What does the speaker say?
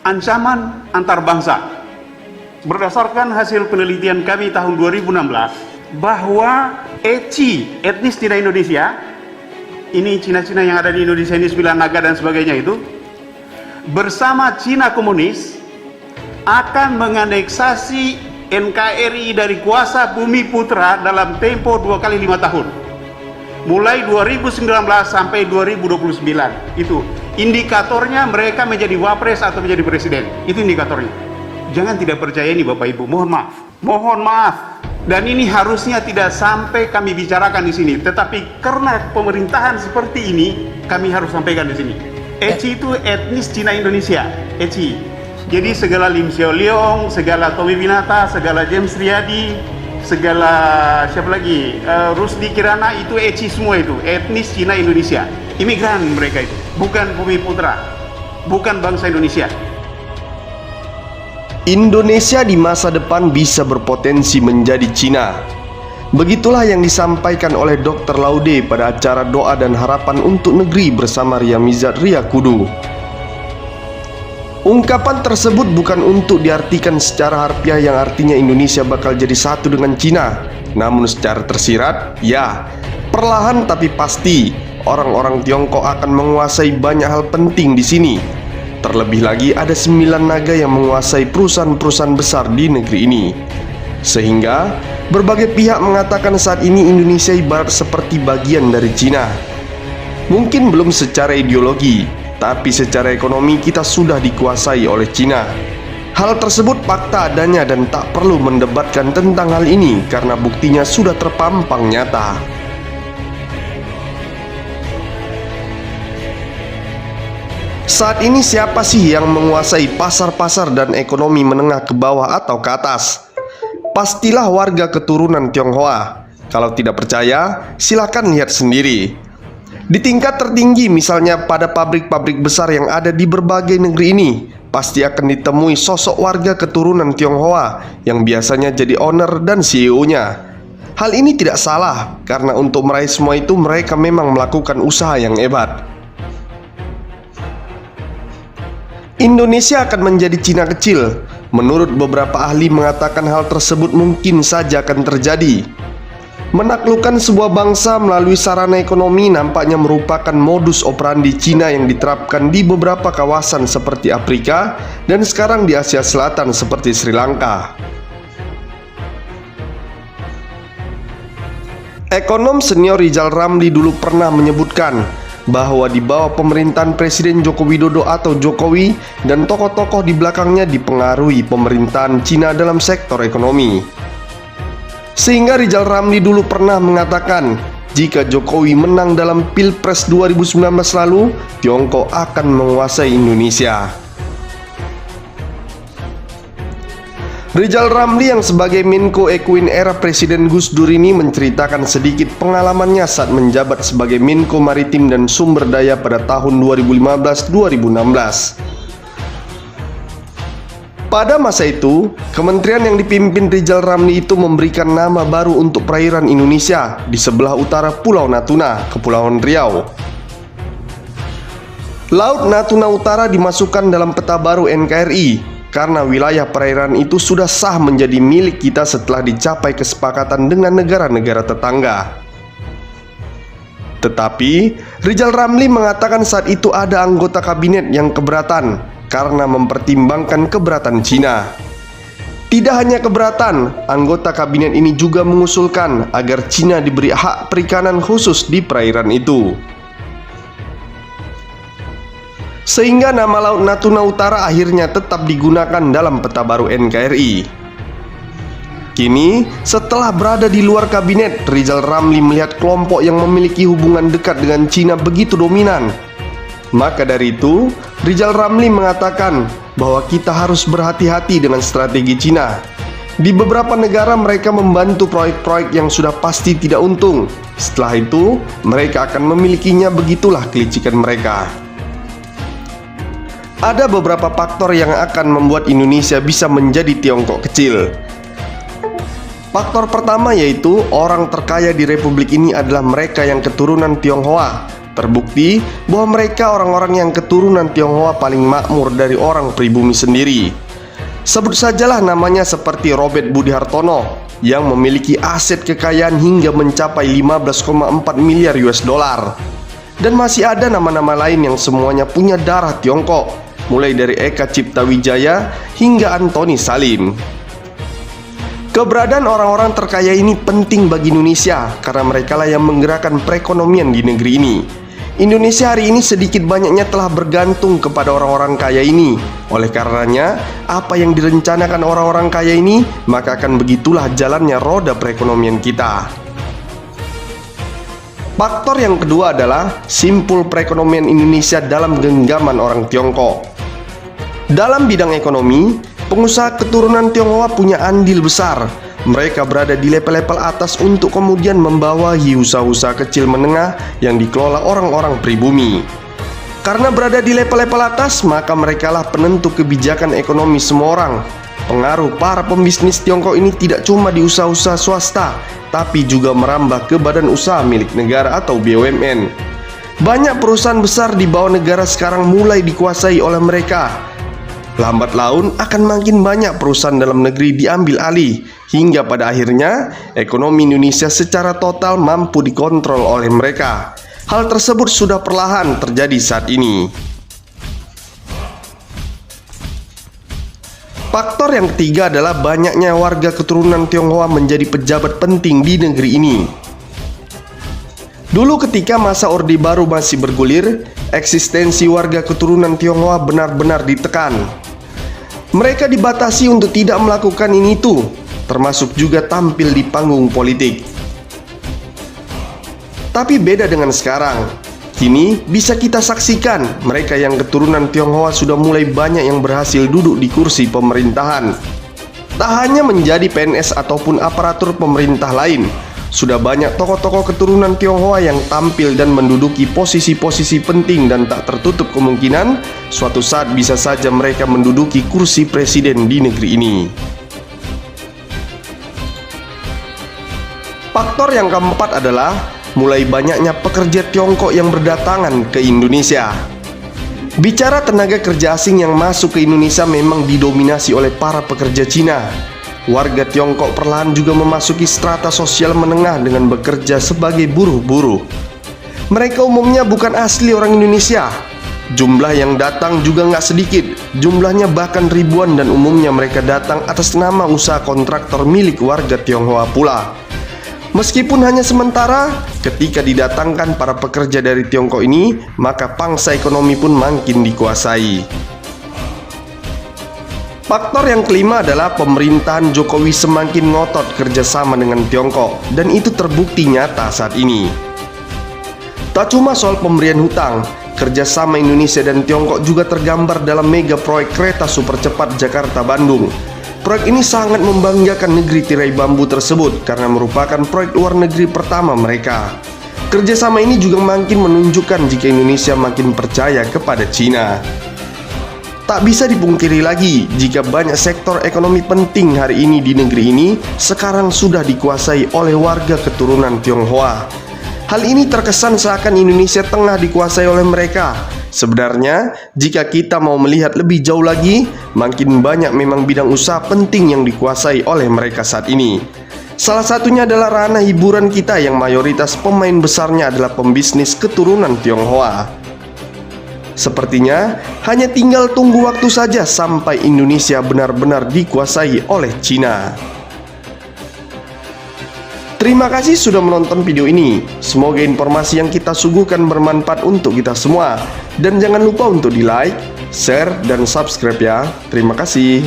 ancaman antar bangsa. Berdasarkan hasil penelitian kami tahun 2016, bahwa ECI, etnis Cina Indonesia, ini Cina-Cina yang ada di Indonesia ini 9 naga dan sebagainya itu, bersama Cina komunis akan menganeksasi NKRI dari kuasa Bumi Putra dalam tempo 2 kali 5 tahun. Mulai 2019 sampai 2029. Itu indikatornya mereka menjadi wapres atau menjadi presiden. Itu indikatornya. Jangan tidak percaya ini Bapak Ibu, mohon maaf. Mohon maaf. Dan ini harusnya tidak sampai kami bicarakan di sini, tetapi karena pemerintahan seperti ini, kami harus sampaikan di sini. ECI itu etnis Cina Indonesia, ECI. Jadi segala Lim Xiao Leong, segala Tommy Winata, segala James Riyadi, segala siapa lagi, Rusdi Kirana, itu ECI semua, itu etnis Cina Indonesia. Imigran mereka itu, bukan Bumi Putra, bukan bangsa Indonesia. Indonesia di masa depan bisa berpotensi menjadi Cina. Begitulah yang disampaikan oleh Dr. Laude pada acara doa dan harapan untuk negeri bersama Ria Mizat Riyakudu. Ungkapan tersebut bukan untuk diartikan secara harfiah yang artinya Indonesia bakal jadi satu dengan Cina. Namun secara tersirat, ya, perlahan tapi pasti orang-orang Tiongkok akan menguasai banyak hal penting di sini. Terlebih lagi ada 9 naga yang menguasai perusahaan-perusahaan besar di negeri ini. Sehingga berbagai pihak mengatakan saat ini Indonesia ibarat seperti bagian dari Cina. Mungkin belum secara ideologi, tapi secara ekonomi kita sudah dikuasai oleh Cina. Hal tersebut fakta adanya dan tak perlu mendebatkan tentang hal ini karena buktinya sudah terpampang nyata. Saat ini siapa sih yang menguasai pasar-pasar dan ekonomi menengah ke bawah atau ke atas? Pastilah warga keturunan Tionghoa. Kalau tidak percaya, silakan lihat sendiri. Di tingkat tertinggi misalnya pada pabrik-pabrik besar yang ada di berbagai negeri ini, pasti akan ditemui sosok warga keturunan Tionghoa yang biasanya jadi owner dan CEO-nya. Hal ini tidak salah, karena untuk meraih semua itu mereka memang melakukan usaha yang hebat. Indonesia akan menjadi Cina kecil. Menurut beberapa ahli mengatakan hal tersebut mungkin saja akan terjadi. Menaklukkan sebuah bangsa melalui sarana ekonomi nampaknya merupakan modus operandi Cina yang diterapkan di beberapa kawasan seperti Afrika dan sekarang di Asia Selatan seperti Sri Lanka. Ekonom senior Rizal Ramli dulu pernah menyebutkan bahwa di bawah pemerintahan Presiden Joko Widodo atau Jokowi dan tokoh-tokoh di belakangnya dipengaruhi pemerintahan Cina dalam sektor ekonomi. Sehingga Rizal Ramli dulu pernah mengatakan, jika Jokowi menang dalam Pilpres 2019 lalu, Tiongkok akan menguasai Indonesia. Rizal Ramli yang sebagai Menko Equine era Presiden Gus Dur ini menceritakan sedikit pengalamannya saat menjabat sebagai Menko Maritim dan Sumber Daya pada tahun 2015-2016. Pada masa itu, kementerian yang dipimpin Rizal Ramli itu memberikan nama baru untuk perairan Indonesia di sebelah utara Pulau Natuna, Kepulauan Riau. Laut Natuna Utara dimasukkan dalam peta baru NKRI karena wilayah perairan itu sudah sah menjadi milik kita setelah dicapai kesepakatan dengan negara-negara tetangga. Tetapi Rizal Ramli mengatakan saat itu ada anggota kabinet yang keberatan karena mempertimbangkan keberatan Cina. Tidak hanya keberatan, anggota kabinet ini juga mengusulkan agar Cina diberi hak perikanan khusus di perairan itu. Sehingga nama Laut Natuna Utara akhirnya tetap digunakan dalam peta baru NKRI. Kini, setelah berada di luar kabinet, Rizal Ramli melihat kelompok yang memiliki hubungan dekat dengan Cina begitu dominan. Maka dari itu, Rizal Ramli mengatakan bahwa kita harus berhati-hati dengan strategi Cina. Di beberapa negara mereka membantu proyek-proyek yang sudah pasti tidak untung. Setelah itu, mereka akan memilikinya, begitulah kelicikan mereka. Ada beberapa faktor yang akan membuat Indonesia bisa menjadi Tiongkok kecil. Faktor pertama yaitu orang terkaya di republik ini adalah mereka yang keturunan Tionghoa. Terbukti bahwa mereka orang-orang yang keturunan Tionghoa paling makmur dari orang pribumi sendiri. Sebut sajalah namanya seperti Robert Budi Hartono yang memiliki aset kekayaan hingga mencapai 15,4 miliar US dollar. Dan masih ada nama-nama lain yang semuanya punya darah Tiongkok, mulai dari Eka Cipta Wijaya hingga Antoni Salim. Keberadaan orang-orang terkaya ini penting bagi Indonesia karena merekalah yang menggerakkan perekonomian di negeri ini. Indonesia hari ini sedikit banyaknya telah bergantung kepada orang-orang kaya ini. Oleh karenanya, apa yang direncanakan orang-orang kaya ini, maka akan begitulah jalannya roda perekonomian kita. Faktor yang kedua adalah simpul perekonomian Indonesia dalam genggaman orang Tiongkok. Dalam bidang ekonomi, pengusaha keturunan Tionghoa punya andil besar. Mereka berada di level-level atas untuk kemudian membawahi usaha-usaha kecil menengah yang dikelola orang-orang pribumi. Karena berada di level-level atas, maka merekalah penentu kebijakan ekonomi semua orang. Pengaruh para pembisnis Tiongkok ini tidak cuma di usaha-usaha swasta, tapi juga merambah ke badan usaha milik negara atau BUMN. Banyak perusahaan besar di bawah negara sekarang mulai dikuasai oleh mereka. Lambat laun akan makin banyak perusahaan dalam negeri diambil alih, hingga pada akhirnya ekonomi Indonesia secara total mampu dikontrol oleh mereka. Hal tersebut sudah perlahan terjadi saat ini. Faktor yang ketiga adalah banyaknya warga keturunan Tionghoa menjadi pejabat penting di negeri ini. Dulu ketika masa Orde Baru masih bergulir, eksistensi warga keturunan Tionghoa benar-benar ditekan. Mereka dibatasi untuk tidak melakukan ini itu, termasuk juga tampil di panggung politik. Tapi beda dengan sekarang. Kini bisa kita saksikan mereka yang keturunan Tionghoa sudah mulai banyak yang berhasil duduk di kursi pemerintahan. Tak hanya menjadi PNS ataupun aparatur pemerintah lain, sudah banyak tokoh-tokoh keturunan Tionghoa yang tampil dan menduduki posisi-posisi penting, dan tak tertutup kemungkinan suatu saat bisa saja mereka menduduki kursi presiden di negeri ini. Faktor yang keempat adalah mulai banyaknya pekerja Tiongkok yang berdatangan ke Indonesia. Bicara tenaga kerja asing yang masuk ke Indonesia memang didominasi oleh para pekerja Cina. Warga Tiongkok perlahan juga memasuki strata sosial menengah dengan bekerja sebagai buruh-buruh. Mereka umumnya bukan asli orang Indonesia. Jumlah yang datang juga nggak sedikit. Jumlahnya bahkan ribuan, dan umumnya mereka datang atas nama usaha kontraktor milik warga Tionghoa pula. Meskipun hanya sementara, ketika didatangkan para pekerja dari Tiongkok ini, maka pangsa ekonomi pun makin dikuasai. Faktor yang kelima adalah pemerintahan Jokowi semakin ngotot kerjasama dengan Tiongkok, dan itu terbukti nyata saat ini. Tak cuma soal pemberian hutang, kerjasama Indonesia dan Tiongkok juga tergambar dalam mega proyek kereta super cepat Jakarta-Bandung. Proyek ini sangat membanggakan negeri tirai bambu tersebut karena merupakan proyek luar negeri pertama mereka. Kerjasama ini juga makin menunjukkan jika Indonesia makin percaya kepada Cina. Tak bisa dipungkiri lagi jika banyak sektor ekonomi penting hari ini di negeri ini sekarang sudah dikuasai oleh warga keturunan Tionghoa. Hal ini terkesan seakan Indonesia tengah dikuasai oleh mereka. Sebenarnya, jika kita mau melihat lebih jauh lagi, makin banyak memang bidang usaha penting yang dikuasai oleh mereka saat ini. Salah satunya adalah ranah hiburan kita yang mayoritas pemain besarnya adalah pembisnis keturunan Tionghoa. Sepertinya hanya tinggal tunggu waktu saja sampai Indonesia benar-benar dikuasai oleh Cina. Terima kasih sudah menonton video ini. Semoga informasi yang kita suguhkan bermanfaat untuk kita semua. Dan jangan lupa untuk di like, share, dan subscribe ya. Terima kasih.